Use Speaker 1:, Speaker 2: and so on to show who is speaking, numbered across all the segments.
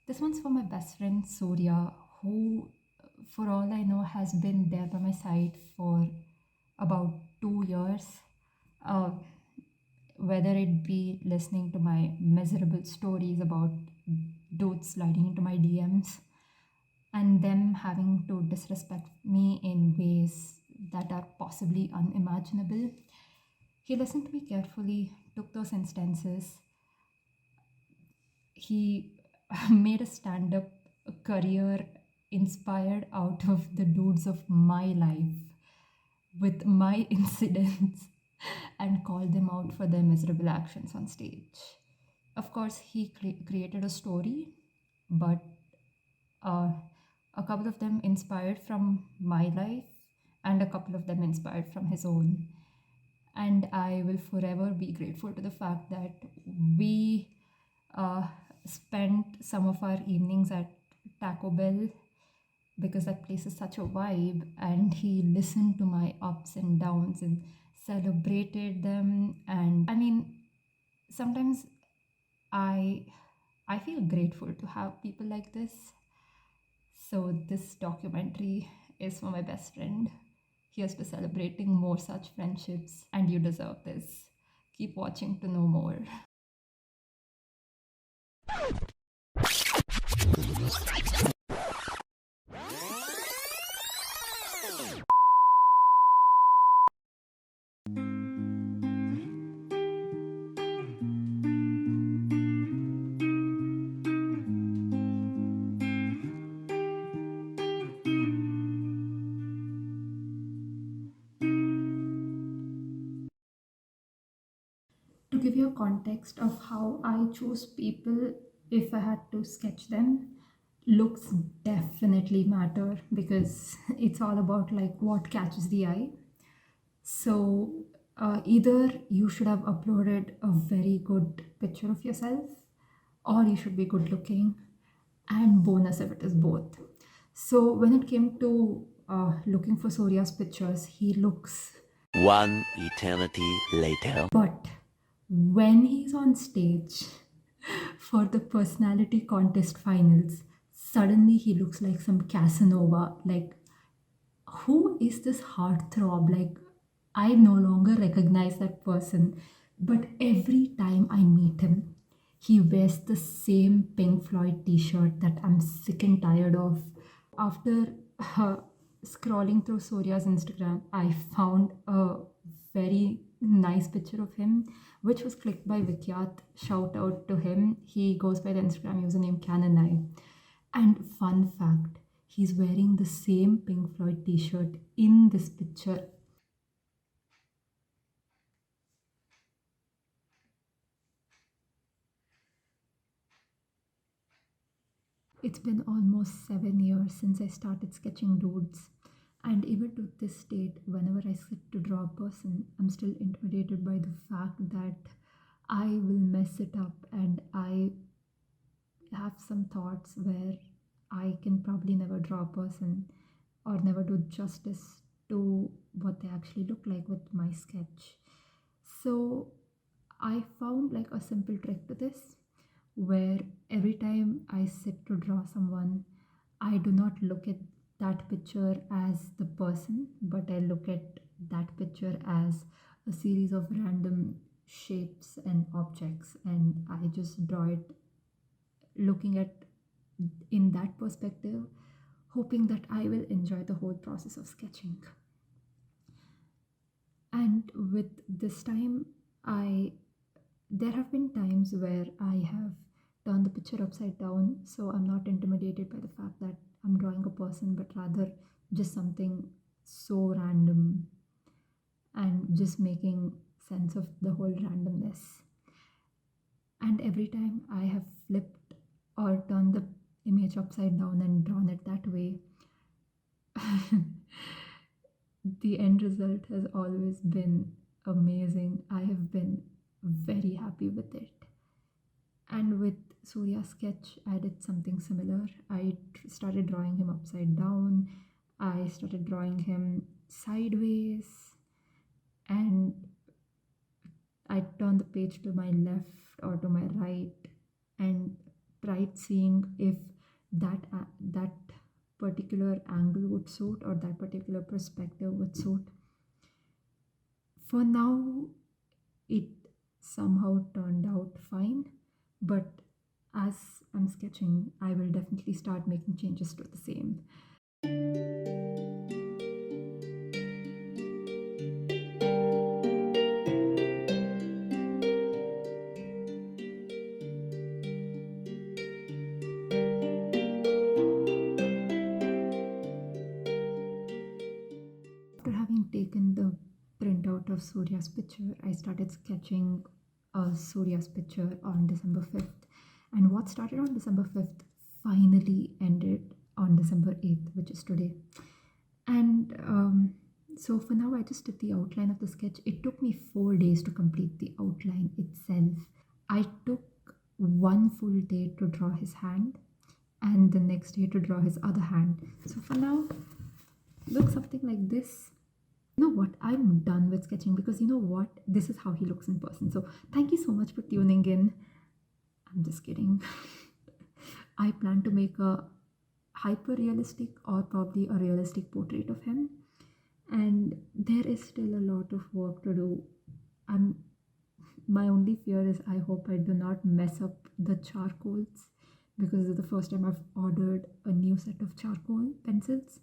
Speaker 1: This one's for my best friend Surya, who, for all I know, has been there by my side for about 2 years. Uh, whether it be listening to my miserable stories about dudes sliding into my DMs and them having to disrespect me in ways that are possibly unimaginable. He listened to me carefully, took those instances. He made a stand up career inspired out of the dudes of my life with my incidents and called them out for their miserable actions on stage. Of course, he created a story, but uh, a couple of them inspired from my life and a couple of them inspired from his own. And I will forever be grateful to the fact that we uh, spent some of our evenings at Taco Bell because that place is such a vibe, and he listened to my ups and downs and celebrated them. And I mean, sometimes I I feel grateful to have people like this. So this documentary is for my best friend. Here's to celebrating more such friendships, and you deserve this. Keep watching to know more. To give you a context of how I choose people if I had to sketch them, looks definitely matter because it's all about like what catches the eye. So either you should have uploaded a very good picture of yourself, or you should be good looking, and bonus if it is both. So when it came to looking for Surya's pictures, he looks.
Speaker 2: One eternity later.
Speaker 1: But when he's on stage for the personality contest finals, suddenly he looks like some Casanova. Like, who is this heartthrob? Like, I no longer recognize that person. But every time I meet him, he wears the same Pink Floyd t shirt that I'm sick and tired of. After scrolling through Surya's Instagram, I found a very nice picture of him, which was clicked by Vikhyath. Shout out to him. He goes by the Instagram username Canonai. And fun fact, he's wearing the same Pink Floyd t shirt in this picture. It's been almost 7 years since I started sketching dudes. And even to this date, whenever I sit to draw a person, I'm still intimidated by the fact that I will mess it up, and I have some thoughts where I can probably never draw a person or never do justice to what they actually look like with my sketch. So I found like a simple trick to this where every time I sit to draw someone, I do not look at that picture as the person, but I look at that picture as a series of random shapes and objects, and I just draw it looking at in that perspective, hoping that I will enjoy the whole process of sketching. And with this time, I there have been times where I have turned the picture upside down, so I'm not intimidated by the fact that I'm drawing a person, but rather just something so random and just making sense of the whole randomness. And every time I have flipped or turned the image upside down and drawn it that way, the end result has always been amazing. I have been very happy with it. And with Surya's sketch, I did something similar. I started drawing him upside down, I started drawing him sideways, and I turned the page to my left or to my right and tried seeing if that particular angle would suit or that particular perspective would suit. For now, it somehow turned out fine, but as I'm sketching, I will definitely start making changes to the same. After having taken the printout of Surya's picture, I started sketching Surya's picture on December 5th. And what started on December 5th finally ended on December 8th, which is today. And so for now, I just did the outline of the sketch. It took me 4 days to complete the outline itself. I took one full day to draw his hand and the next day to draw his other hand. So for now, looks something like this. You know what? I'm done with sketching because you know what? This is how he looks in person. So thank you so much for tuning in. I'm just kidding. I plan to make a hyper realistic or probably a realistic portrait of him. And there is still a lot of work to do. My only fear is I hope I do not mess up the charcoals because this is the first time I've ordered a new set of charcoal pencils.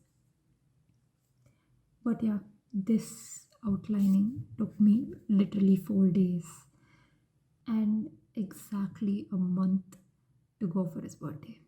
Speaker 1: But yeah, this outlining took me literally 4 days and exactly a month to go for his birthday.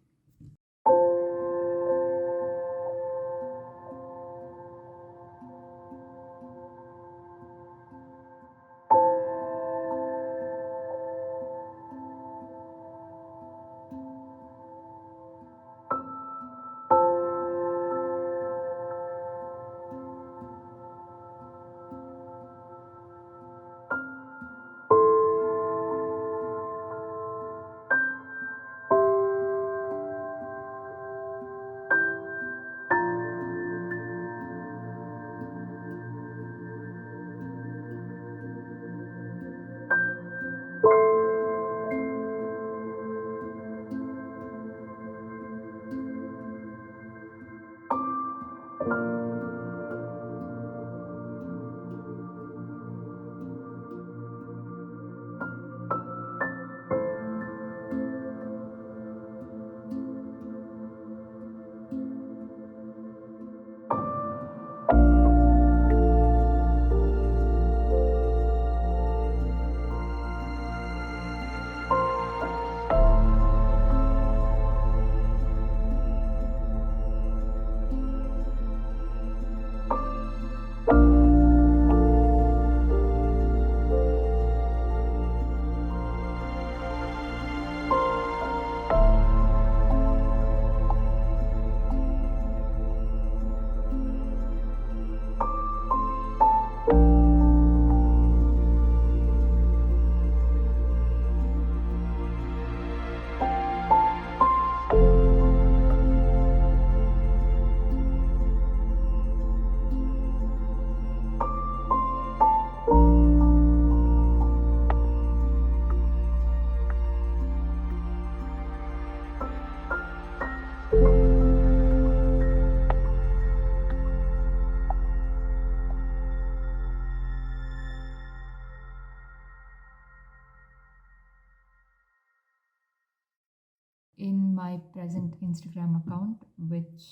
Speaker 1: In my present Instagram account, which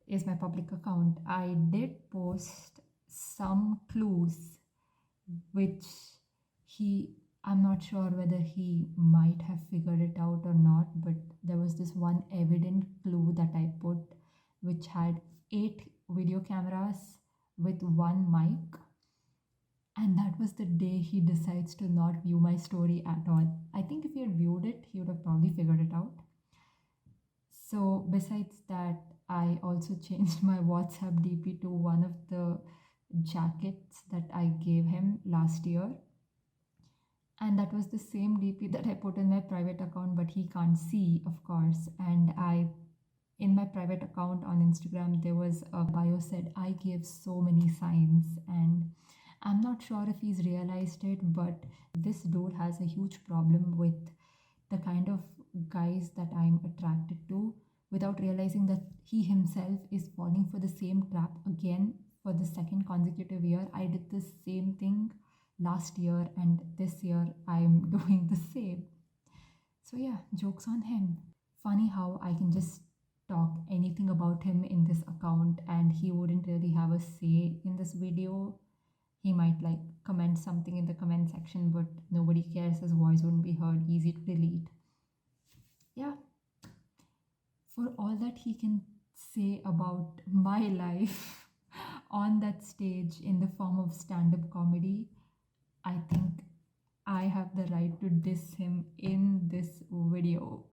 Speaker 1: is my public account, I did post some clues which he, I'm not sure whether he might have figured it out or not, but there was this one evident clue that I put which had 8 video cameras with one mic, and that was the day he decides to not view my story at all. I think if he had viewed it, he would have probably figured it out. So, besides that, I also changed my WhatsApp DP to one of the jackets that I gave him last year. And that was the same DP that I put in my private account, but he can't see, of course. And in my private account on Instagram, there was a bio said, I gave so many signs. And I'm not sure if he's realized it, but this dude has a huge problem with the kind of guys that I'm attracted to without realizing that he himself is falling for the same trap again for the second consecutive year. I did the same thing last year, and this year I'm doing the same. So, yeah, joke's on him. Funny how I can just talk anything about him in this account and he wouldn't really have a say in this video. He might like comment something in the comment section, but nobody cares. His voice wouldn't be heard. Easy to delete. Yeah, for all that he can say about my life on that stage in the form of stand up comedy, I think I have the right to diss him in this video.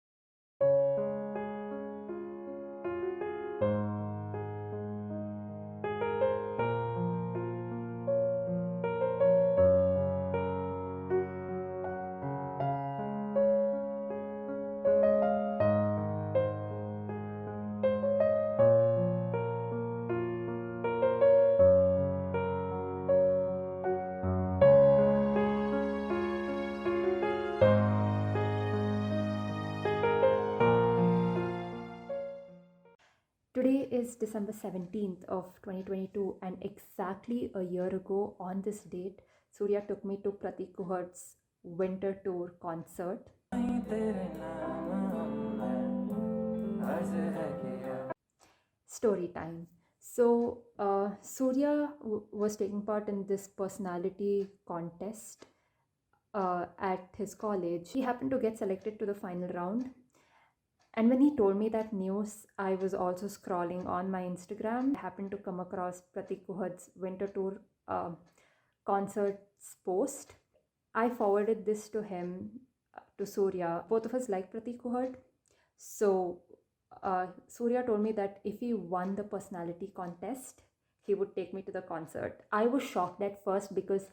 Speaker 1: Today is December 17th of 2022, and exactly a year ago on this date, Surya took me to Pratik Kuhad's winter tour concert. Story time. So, Surya was taking part in this personality contest at his college. He happened to get selected to the final round. And when he told me that news, I was also scrolling on my Instagram. I happened to come across Pratik Kuhad's winter tour concerts post. I forwarded this to him, to Surya. Both of us like Pratik Kuhad. So Surya told me that if he won the personality contest, he would take me to the concert. I was shocked at first because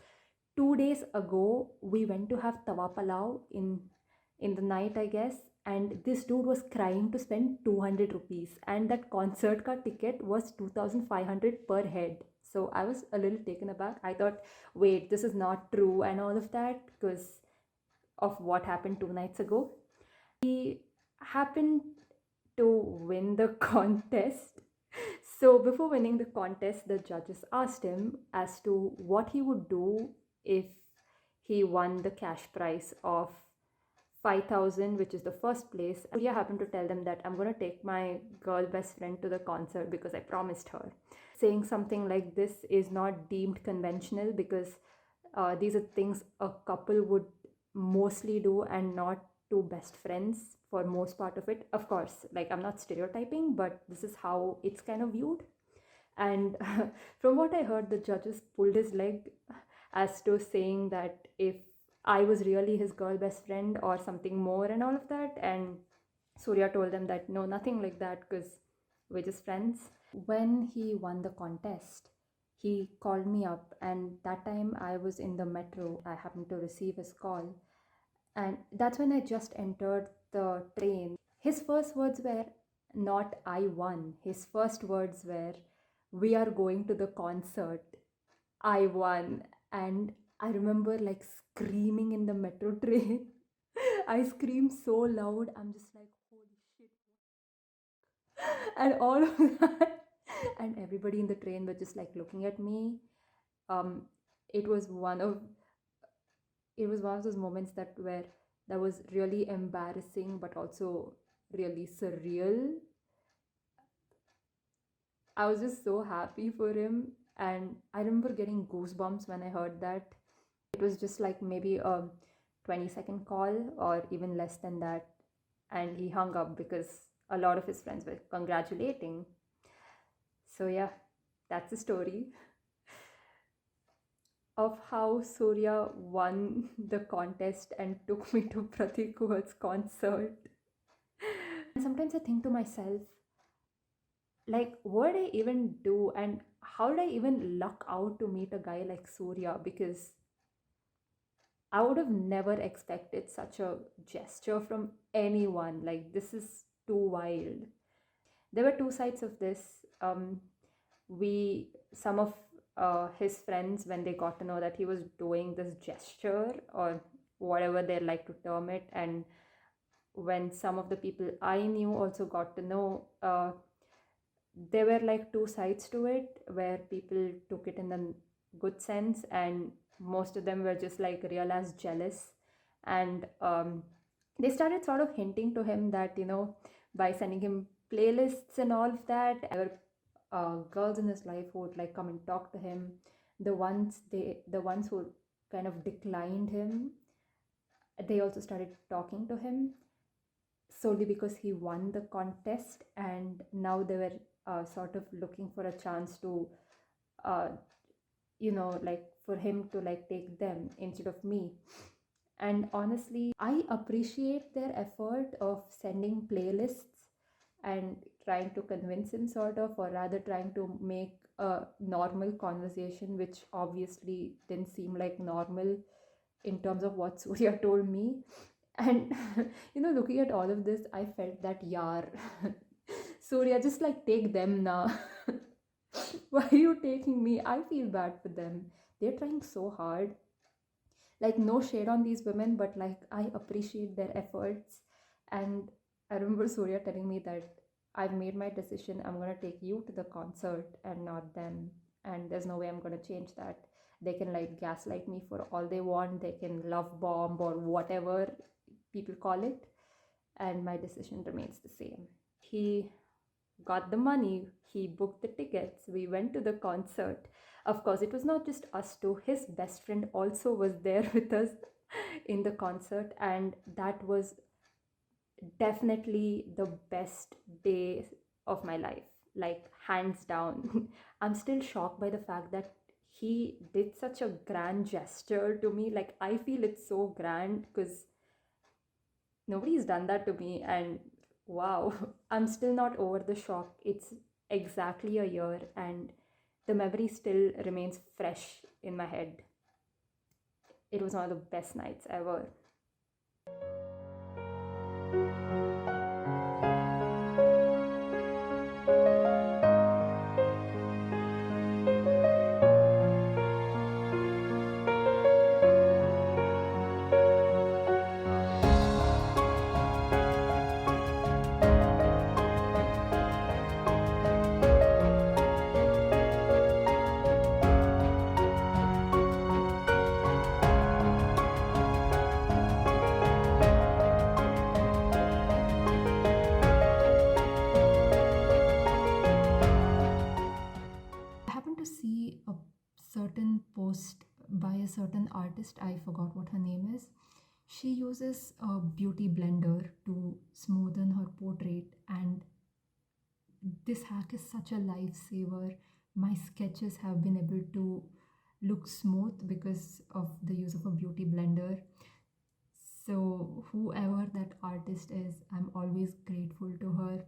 Speaker 1: 2 days ago we went to have tawa palau in the night, I guess, and this dude was crying to spend 200 rupees, and that concert ka ticket was 2500 per head. So I was a little taken aback. I thought, wait, this is not true and all of that because of what happened 2 nights ago. He happened to win the contest. So before winning the contest, the judges asked him as to what he would do if he won the cash prize of 5,000, which is the first place. Surya happened to tell them that I'm going to take my girl best friend to the concert because I promised her. Saying something like this is not deemed conventional because these are things a couple would mostly do and not two best friends for most part of it. Of course, like I'm not stereotyping, but this is how it's kind of viewed. And from what I heard, the judges pulled his leg as to saying that if I was really his girl best friend or something more and all of that. And Surya told them that no, nothing like that because we're just friends. When he won the contest, he called me up, and that time I was in the metro. I happened to receive his call, and that's when I just entered the train. His first words were not I won. His first words were, we are going to the concert. I won. And I remember like screaming in the metro train. I screamed so loud. I'm just like, holy shit. And all of that. And everybody in the train were just like looking at me. Um, it was one of those moments that was really embarrassing but also really surreal. I was just so happy for him, and I remember getting goosebumps when I heard that. It was just like maybe a 20-second call or even less than that, and he hung up because a lot of his friends were congratulating. So yeah, that's the story of how Surya won the contest and took me to Pratik Kuhad's concert. And sometimes I think to myself, like, what did I even do and how did I even luck out to meet a guy like Surya? Because I would have never expected such a gesture from anyone. Like, this is too wild. There were two sides of this. Some of his friends, when they got to know that he was doing this gesture or whatever they like to term it, and when some of the people I knew also got to know, there were like two sides to it, where people took it in the good sense, and most of them were just like real as jealous. And they started sort of hinting to him that, by sending him playlists and all of that, there were girls in his life who would like come and talk to him. The ones who kind of declined him, they also started talking to him solely because he won the contest, and now they were sort of looking for a chance to, uh, like for him to like take them instead of me. And honestly, I appreciate their effort of sending playlists and trying to convince him, sort of, or rather trying to make a normal conversation, which obviously didn't seem like normal in terms of what Surya told me. And looking at all of this, I felt that, yar, Surya, just like take them now. Why are you taking me? I feel bad for them. They're trying so hard. Like, no shade on these women, but like, I appreciate their efforts. And I remember Surya telling me that I've made my decision. I'm going to take you to the concert and not them. And there's no way I'm going to change that. They can like gaslight me for all they want. They can love bomb or whatever people call it. And my decision remains the same. He got the money, he booked the tickets, we went to the concert. Of course, it was not just us two, his best friend also was there with us in the concert, and that was definitely the best day of my life, like hands down. I'm still shocked by the fact that he did such a grand gesture to me. Like, I feel it's so grand because nobody's done that to me, and wow, I'm still not over the shock. It's exactly a year, and the memory still remains fresh in my head. It was one of the best nights ever. I happened to see a certain post by a certain artist, I forgot what her name is. She uses a beauty blender to smoothen her portrait, and this hack is such a lifesaver. My sketches have been able to look smooth because of the use of a beauty blender. So, whoever that artist is, I'm always grateful to her.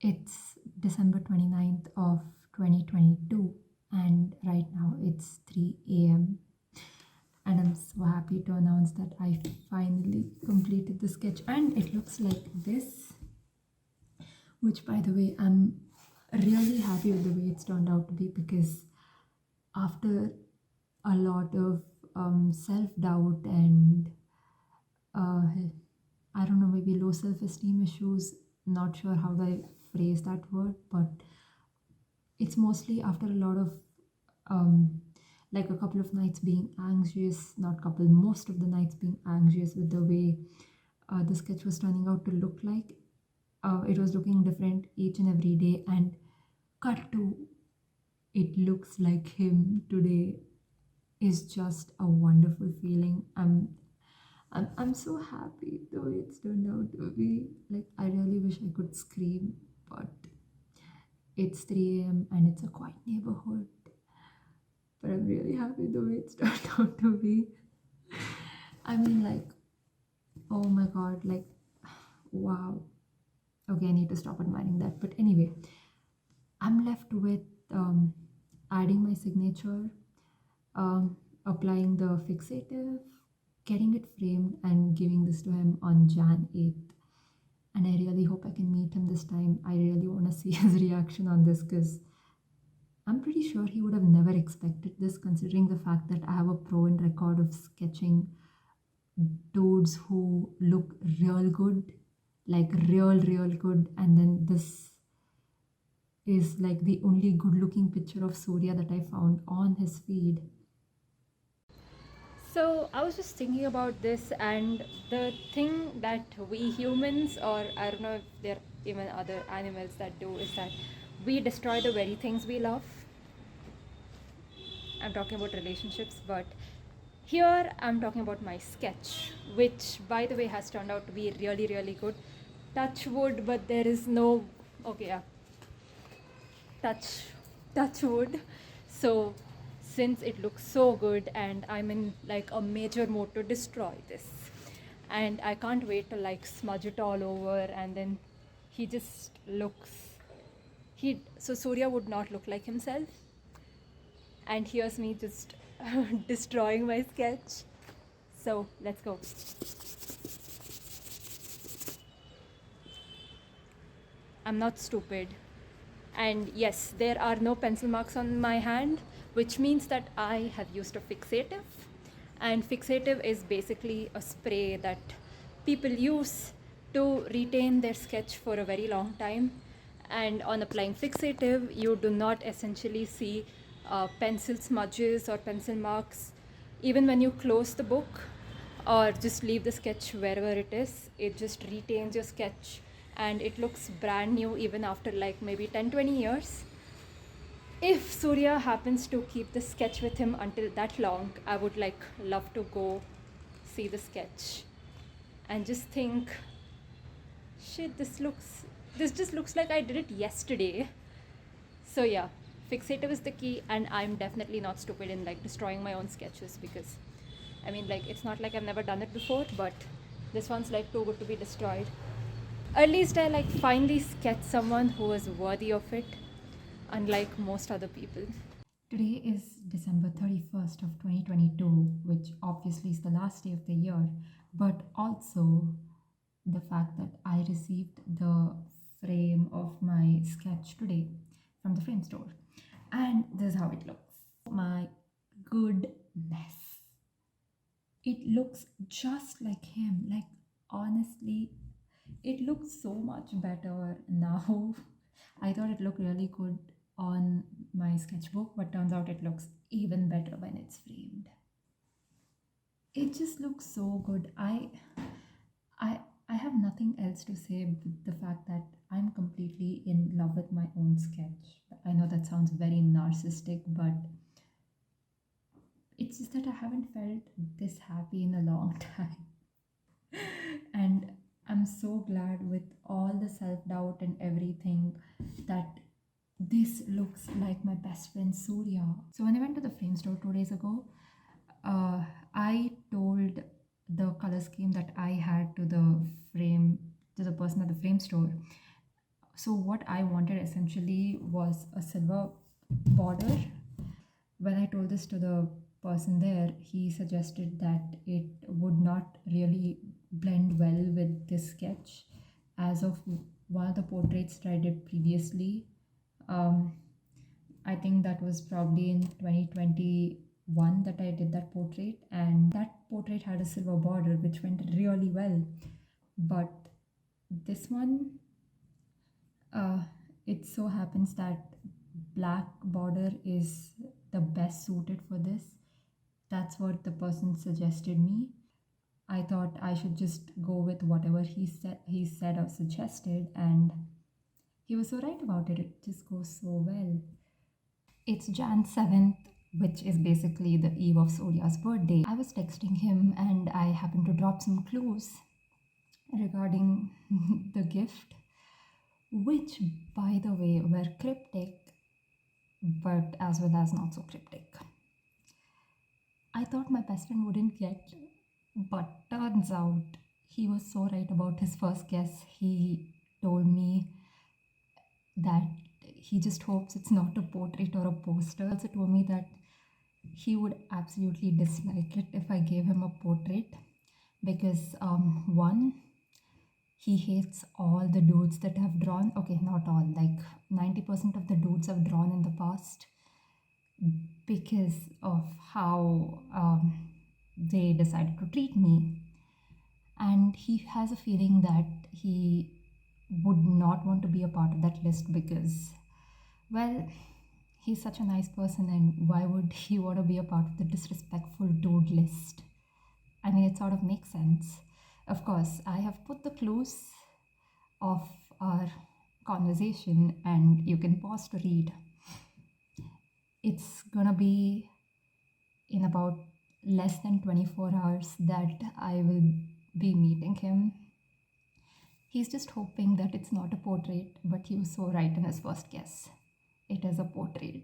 Speaker 1: It's December 29th of 2022, and right now it's 3 a.m. And I'm so happy to announce that I finally completed the sketch, and it looks like this, which, by the way, I'm really happy with the way it's turned out to be, because after a lot of self-doubt and uh, I don't know, maybe low self-esteem issues, not sure how do I phrase that word, but it's mostly after a lot of like a couple of nights being anxious, not couple, most of the nights being anxious with the way the sketch was turning out to look like. It was looking different each and every day, and cut to it looks like him today is just a wonderful feeling. I'm so happy the way it's turned out to be. Like, I really wish I could scream, but it's 3 a.m. and it's a quiet neighborhood. But I'm really happy the way it's turned out to be. I mean, like, oh my god, like, wow. Okay, I need to stop admiring that. But anyway, I'm left with adding my signature, um, applying the fixative, getting it framed, and giving this to him on Jan 8th. And I really hope I can meet him this time. I really want to see his reaction on this because I'm pretty sure he would have never expected this, considering the fact that I have a proven record of sketching dudes who look real good, like real good, and then this is like the only good looking picture of Surya that I found on his feed.
Speaker 3: So I was just thinking about this, and the thing that we humans, or I don't know if there are even other animals that do, is that we destroy the very things we love. I'm talking about relationships, but here I'm talking about my sketch, which by the way has turned out to be really good. Touch wood, but there is no. Okay, yeah, touch touch wood. So since it looks so good and I'm in like a major mode to destroy this, and I can't wait to like smudge it all over, and then he just looks he so Surya would not look like himself, and here's me just destroying my sketch. So let's go. I'm not stupid. And yes, there are no pencil marks on my hand, which means that I have used a fixative. And fixative is basically a spray that people use to retain their sketch for a very long time. And on applying fixative, you do not essentially see pencil smudges or pencil marks. Even when you close the book or just leave the sketch wherever it is, it just retains your sketch and it looks brand new even after like maybe 10-20 years. If Surya happens to keep the sketch with him until that long, I would like love to go see the sketch and just think, shit, this just looks like I did it yesterday. So yeah, fixative is the key, and I'm definitely not stupid in like destroying my own sketches, because I mean, like, it's not like I've never done it before, but this one's like too good to be destroyed. At least I like finally sketched someone who is worthy of it, unlike most other people.
Speaker 1: Today is December 31st of 2022, which obviously is the last day of the year, but also the fact that I received the frame of my sketch today from the frame store. And this is how it looks. My goodness. It looks just like him. Like, honestly, it looks so much better now. I thought it looked really good on my sketchbook, but turns out it looks even better when it's framed. It just looks so good. I I have nothing else to say but the fact that I'm completely in love with my own sketch. I know that sounds very narcissistic, but it's just that I haven't felt this happy in a long time. And I'm so glad with all the self doubt and everything that this looks like my best friend Surya. So when I went to the frame store 2 days ago, I told the color scheme that I had to the person at the frame store. So what I wanted essentially was a silver border. When I told this to the person there, he suggested that it would not really blend well with this sketch, as of one of the portraits that I did previously. Um, I think that was probably in 2021 that I did that portrait, and that portrait had a silver border which went really well. But this one, uh, it so happens that black border is the best suited for this. That's what the person suggested me. I thought I should just go with whatever he said or suggested, and he was so right about it. It just goes so well. It's Jan 7th, which is basically the eve of Surya's birthday. I was texting him and I happened to drop some clues regarding the gift, which, by the way, were cryptic, but as well as not so cryptic. I thought my best friend wouldn't get But turns out he was so right about his first guess. He told me that he just hopes it's not a portrait or a poster. He also told me that he would absolutely dislike it if I gave him a portrait because, one, he hates all the dudes that I've drawn. Okay, not all, like 90% of the dudes I've drawn in the past because of how they decided to treat me. And he has a feeling that he would not want to be a part of that list because, well, he's such a nice person, and why would he want to be a part of the disrespectful dude list? I mean, it sort of makes sense. Of course, I have put the clues of our conversation, and you can pause to read. It's gonna be in about less than 24 hours that I will be meeting him. He's just hoping that it's not a portrait, but he was so right in his first guess. It is a portrait.